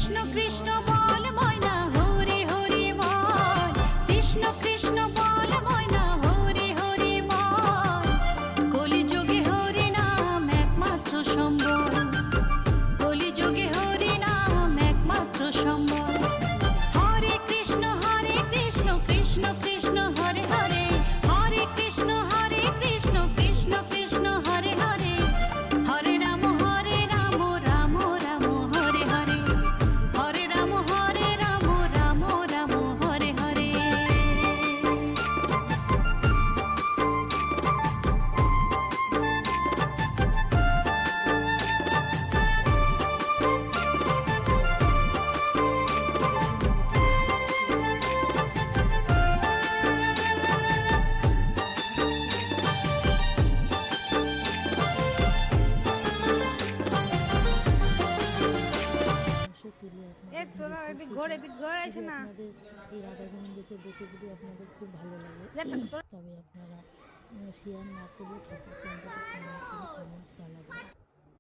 কৃষ্ণ কৃষ্ণ বল ময়না হরি হরি বল, কৃষ্ণ কৃষ্ণ বল ময়না হরি হরি বল। কলিযুগে হরি নাম একমাত্র সম্বল, কলিযুগে হরি নাম একমাত্র সম্বল। হরে কৃষ্ণ কৃষ্ণ কৃষ্ণ হরে হরে, হরে কৃষ্ণ কৃষ্ণ কৃষ্ণ হরে হরে। হরে রাম রাম রাম হরে হরে, হরে রাম রাম রাম হরে হরে। তোরা এদিক ঘোর আসে না। আপনাদের এই রাধা গোবিন্দকে দেখে যদি আপনাদের খুব ভালো লাগে তবে আপনারা শেয়ার না করলে ঠাকুরকে অন্তত কমেন্ট জানাবেন।